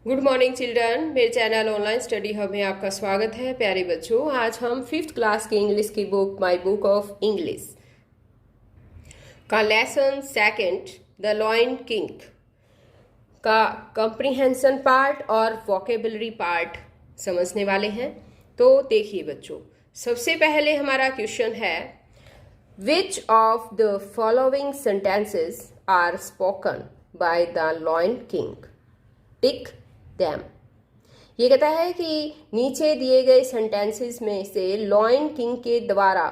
Good morning children. मेरे channel online study hub में आपका स्वागत है। प्यारे बच्चों, आज हम 5th क्लास की इंग्लिश की book my book of English का lesson second the Lion King का कंप्रीहेंशन पार्ट और वोकेबलरी पार्ट समझने वाले हैं। तो देखिए बच्चों, सबसे पहले हमारा क्वेश्चन है which of the following sentences are spoken by the Lion King, tick them. ये कहता है कि नीचे दिए गए सेंटेंसेस में से लॉयन किंग के द्वारा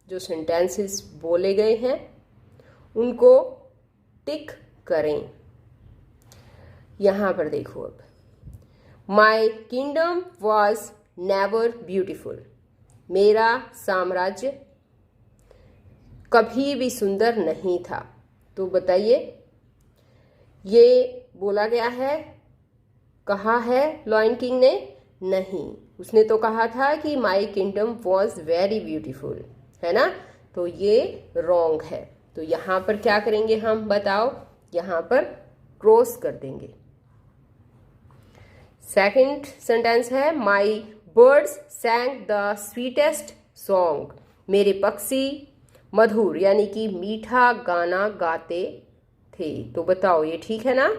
जो सेंटेंसेस बोले गए हैं उनको टिक करें। यहां पर देखो, अब माई किंगडम वॉज नेवर ब्यूटिफुल, मेरा साम्राज्य कभी भी सुंदर नहीं था। तो बताइए, ये बोला गया है, कहा है लॉयन किंग ने? नहीं, उसने तो कहा था कि माई किंगडम वॉज वेरी ब्यूटीफुल, है ना। तो ये रॉन्ग है। तो यहां पर क्या करेंगे हम, बताओ? यहां पर क्रॉस कर देंगे। सेकंड सेंटेंस है my birds sang the sweetest song, मेरे पक्षी मधुर यानी कि मीठा गाना गाते थे। तो बताओ, ये ठीक है ना?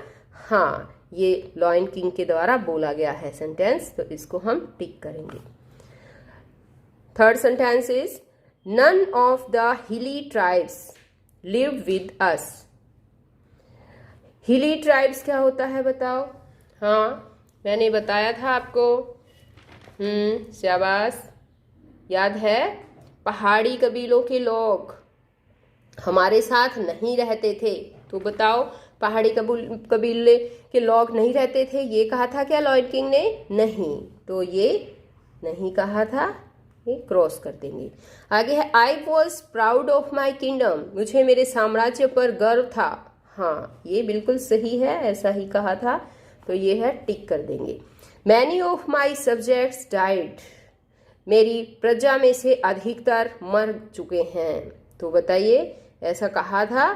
हाँ, ये लॉयन किंग के द्वारा बोला गया है सेंटेंस, तो इसको हम टिक करेंगे। Third sentence is none of the hilly tribes live with us. Hilly tribes क्या होता है, बताओ? हाँ, मैंने बताया था आपको। शाबाश, याद है? पहाड़ी कबीलों के लोग हमारे साथ नहीं रहते थे। तो बताओ, पहाड़ी कबीले के लोग नहीं रहते थे, ये कहा था क्या लॉयन किंग ने? नहीं, तो ये नहीं कहा था, ये क्रॉस कर देंगे। आगे है I was proud of my kingdom, मुझे मेरे साम्राज्य पर गर्व था। हाँ, ये बिल्कुल सही है, ऐसा ही कहा था, तो ये है, टिक कर देंगे। Many of my subjects died, मेरी प्रजा में से अधिकतर मर चुके हैं। तो बताइए, ऐसा कहा था?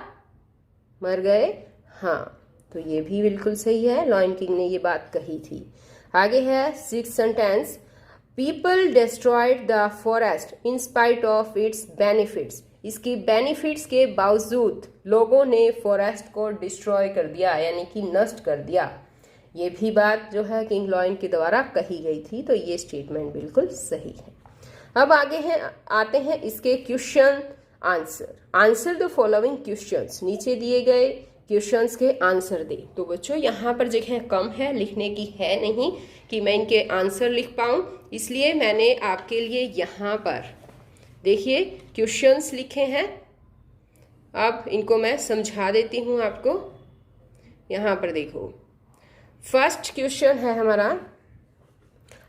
मर गए? हाँ, तो ये भी बिल्कुल सही है, लॉयन किंग ने ये बात कही थी। आगे है sixth sentence people destroyed the forest in spite of its benefits, इसकी बेनिफिट्स के बावजूद लोगों ने फॉरेस्ट को डिस्ट्रॉय कर दिया, यानी कि नष्ट कर दिया। ये भी बात जो है किंग लॉयन के द्वारा कही गई थी, तो ये स्टेटमेंट बिल्कुल सही है। अब आगे आते हैं इसके question answer. Answer the following questions, नीचे दिए गए क्वेश्चंस के आंसर दे। तो बच्चों, यहाँ पर जगह कम है, लिखने की है नहीं कि मैं इनके आंसर लिख पाऊँ, इसलिए मैंने आपके लिए यहाँ पर देखिए क्वेश्चंस लिखे हैं। अब इनको मैं समझा देती हूँ आपको। यहाँ पर देखो, फर्स्ट क्वेश्चन है हमारा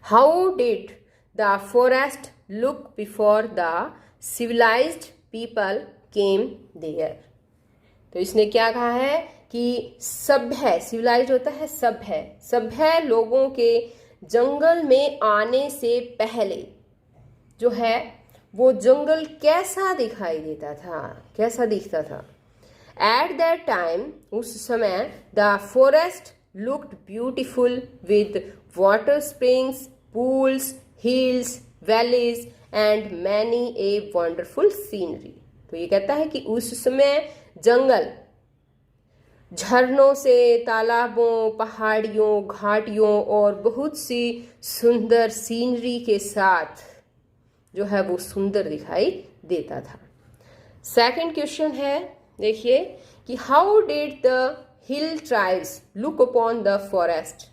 how did the forest look before the civilised people came there. तो इसने क्या कहा है कि सभ्य, सिविलाइज्ड होता है सभ्य, सभ्य लोगों के जंगल में आने से पहले जो है वो जंगल कैसा दिखाई देता था, कैसा दिखता था। एट दैट टाइम, उस समय, the forest looked beautiful with water springs, pools, hills, valleys and many a wonderful scenery. तो ये कहता है कि उस समय जंगल झरनों से, तालाबों, पहाड़ियों, घाटियों और बहुत सी सुंदर सीनरी के साथ जो है वो सुंदर दिखाई देता था। सेकंड क्वेश्चन है, देखिए कि how did the hill tribes look upon the forest.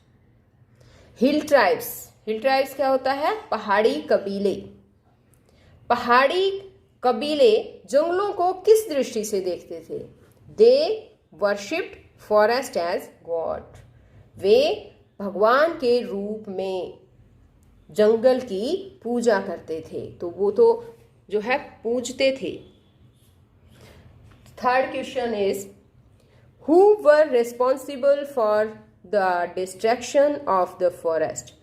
Hill tribes क्या होता है? पहाड़ी कबीले। पहाड़ी कबीले जंगलों को किस दृष्टि से देखते थे? दे वर्शिप्ड फॉरेस्ट एज गॉड, वे भगवान के रूप में जंगल की पूजा करते थे। तो वो तो जो है पूजते थे। Third question is who were responsible for the destruction of the forest.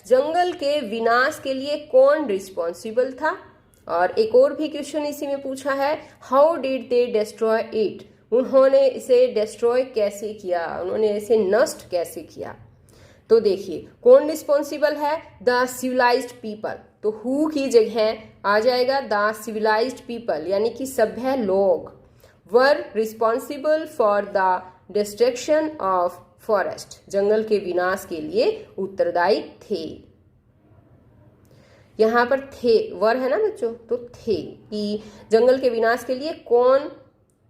जंगल के विनाश के लिए कौन रिस्पॉन्सिबल था? और एक और भी क्वेश्चन इसी में पूछा है how did they destroy it, उन्होंने इसे डिस्ट्रॉय कैसे किया, उन्होंने इसे नष्ट कैसे किया। तो देखिए कौन रिस्पॉन्सिबल है, द सिविलाइज्ड पीपल। तो हु की जगह आ जाएगा द सिविलाइज्ड पीपल, यानी कि सभ्य लोग were responsible for the destruction of forest, जंगल के विनाश के लिए उत्तरदायी थे। यहां पर थे वर है ना बच्चों, तो थे कि जंगल के विनाश के लिए कौन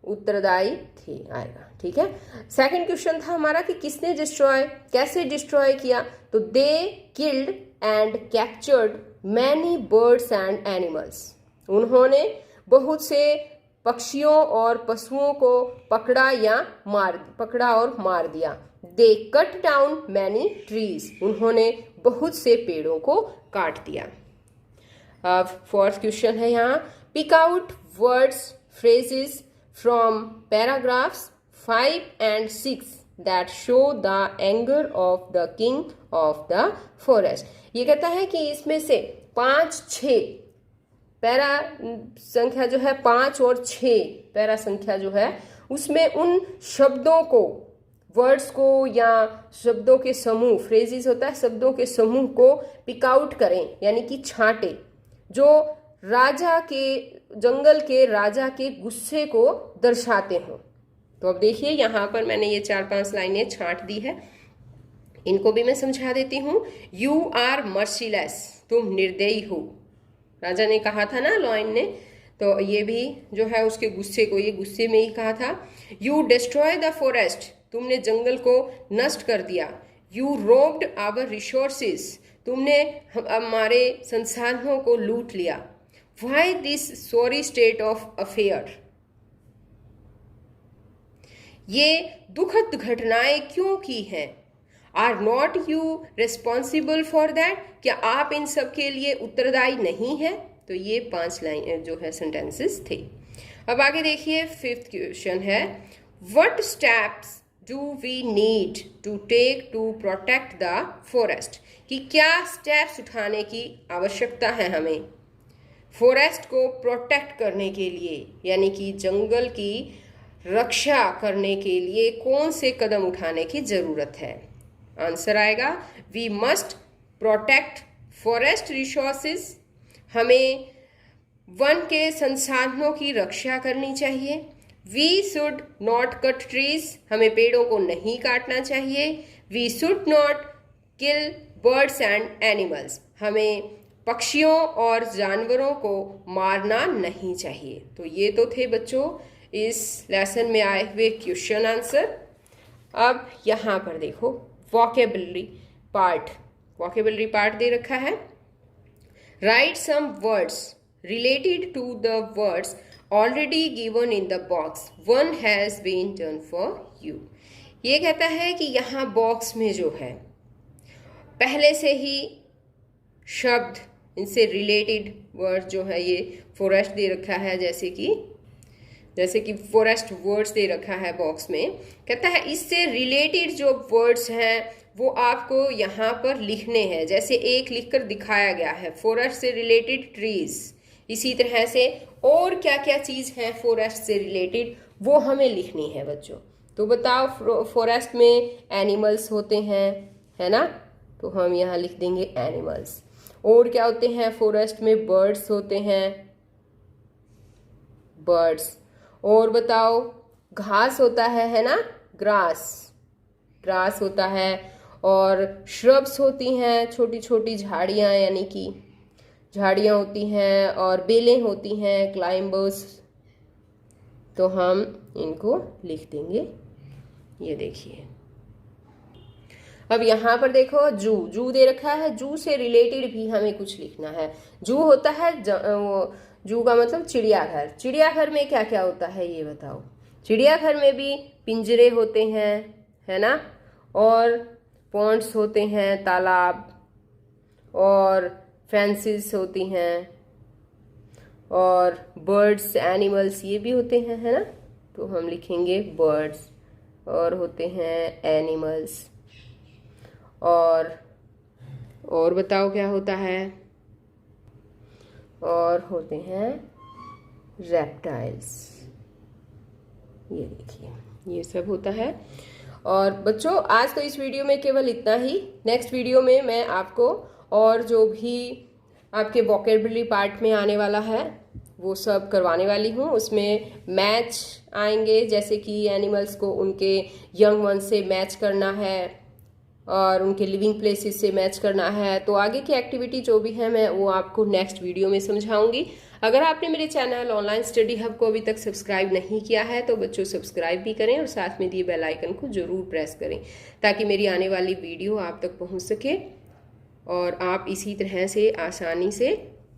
उत्तरदायी थे आएगा। ठीक है, सेकंड क्वेश्चन था हमारा कि किसने डिस्ट्रॉय, कैसे डिस्ट्रॉय किया। तो they killed and captured many birds and animals, उन्होंने बहुत से पक्षियों और पशुओं को पकड़ा और मार दिया। दे कट डाउन मैनी ट्रीज, उन्होंने बहुत से पेड़ों को काट दिया। अब फोर्थ क्वेश्चन है यहाँ, pick out words phrases from paragraphs 5 and 6 that show the anger of the king of the forest। ये कहता है कि इसमें से 5-6 पैरा संख्या जो है 5 और 6 पैरा संख्या जो है उसमें उन शब्दों को, वर्ड्स को या शब्दों के समूह, फ्रेजेस होता है शब्दों के समूह को पिक आउट करें, यानी कि छांटे, जो राजा के, जंगल के राजा के गुस्से को दर्शाते हो। तो अब देखिए यहाँ पर मैंने ये 4-5 लाइनें छांट दी है, इनको भी मैं समझा देती हूँ। यू आर मर्सीलेस, तुम निर्दयी हो, राजा ने कहा था ना लॉयन ने, तो ये भी जो है उसके गुस्से को, ये गुस्से में ही कहा था। यू डिस्ट्रॉय द फॉरेस्ट, तुमने जंगल को नष्ट कर दिया। यू रोब्ड आवर रिसोर्सेस, तुमने हमारे संसाधनों को लूट लिया। Why this sorry state of affair, ये दुखद घटनाएं क्यों की हैं। Are not you responsible for that, क्या आप इन सब के लिए उत्तरदायी नहीं है। तो ये 5 लाइन जो है सेंटेंसेस थे। अब आगे देखिए, फिफ्थ क्वेश्चन है, what steps do we need to take to protect the forest, कि क्या स्टेप्स उठाने की आवश्यकता है हमें फॉरेस्ट को प्रोटेक्ट करने के लिए, यानी कि जंगल की रक्षा करने के लिए कौन से कदम उठाने की जरूरत है। आंसर आएगा, we must protect forest resources, हमें वन के संसाधनों की रक्षा करनी चाहिए। We should not cut trees, हमें पेड़ों को नहीं काटना चाहिए। We should not kill birds and animals, हमें पक्षियों और जानवरों को मारना नहीं चाहिए। तो ये तो थे बच्चों इस लेसन में आए हुए क्वेश्चन आंसर। अब यहाँ पर देखो वोकेबलरी पार्ट दे रखा है। Write some words related to the words already given in the box, one has been done for you. ये कहता है कि यहाँ बॉक्स में जो है पहले से ही शब्द, इनसे रिलेटेड वर्ड जो है ये फॉरेस्ट दे रखा है, जैसे कि फॉरेस्ट वर्ड्स दे रखा है बॉक्स में। कहता है इससे रिलेटेड जो वर्ड्स हैं वो आपको यहाँ पर लिखने हैं, जैसे एक लिखकर दिखाया गया है, फॉरेस्ट से रिलेटेड ट्रीज। इसी तरह से और क्या क्या चीज़ है फॉरेस्ट से रिलेटेड वो हमें लिखनी है बच्चों। तो बताओ, फॉरेस्ट में एनिमल्स होते हैं, है ना, तो हम यहाँ लिख देंगे एनिमल्स। और क्या होते हैं फॉरेस्ट में, बर्ड्स होते हैं, बर्ड्स। और बताओ, घास होता है ना, ग्रास होता है। और श्रब्स होती हैं, छोटी छोटी झाड़ियाँ, यानी कि झाड़ियाँ होती हैं। और बेलें होती हैं, क्लाइंबर्स। तो हम इनको लिख देंगे, ये देखिए। अब यहाँ पर देखो जू दे रखा है, जू से रिलेटेड भी हमें कुछ लिखना है। जू होता है जू का मतलब चिड़ियाघर। चिड़ियाघर में क्या क्या होता है ये बताओ। चिड़ियाघर में भी पिंजरे होते हैं, है ना, और पॉन्ड्स होते हैं, तालाब, और फेंसेस होती हैं, और बर्ड्स, एनिमल्स ये भी होते हैं, है ना। तो हम लिखेंगे बर्ड्स, और होते हैं एनिमल्स। और बताओ क्या होता है, और होते हैं रेप्टाइल्स, ये देखिए ये सब होता है। और बच्चों आज तो इस वीडियो में केवल इतना ही। नेक्स्ट वीडियो में मैं आपको और जो भी आपके वोकेबुलरी पार्ट में आने वाला है वो सब करवाने वाली हूँ। उसमें मैच आएंगे, जैसे कि एनिमल्स को उनके यंग वन से मैच करना है और उनके लिविंग प्लेसेस से मैच करना है। तो आगे की एक्टिविटी जो भी है मैं वो आपको नेक्स्ट वीडियो में समझाऊंगी। अगर आपने मेरे चैनल ऑनलाइन स्टडी हब को अभी तक सब्सक्राइब नहीं किया है तो बच्चों सब्सक्राइब भी करें और साथ में दिए बेल आइकन को जरूर प्रेस करें ताकि मेरी आने वाली वीडियो आप तक पहुंच सके और आप इसी तरह से आसानी से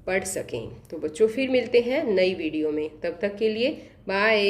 पढ़ सकें। तो बच्चों फिर मिलते हैं नई वीडियो में, तब तक के लिए बाय।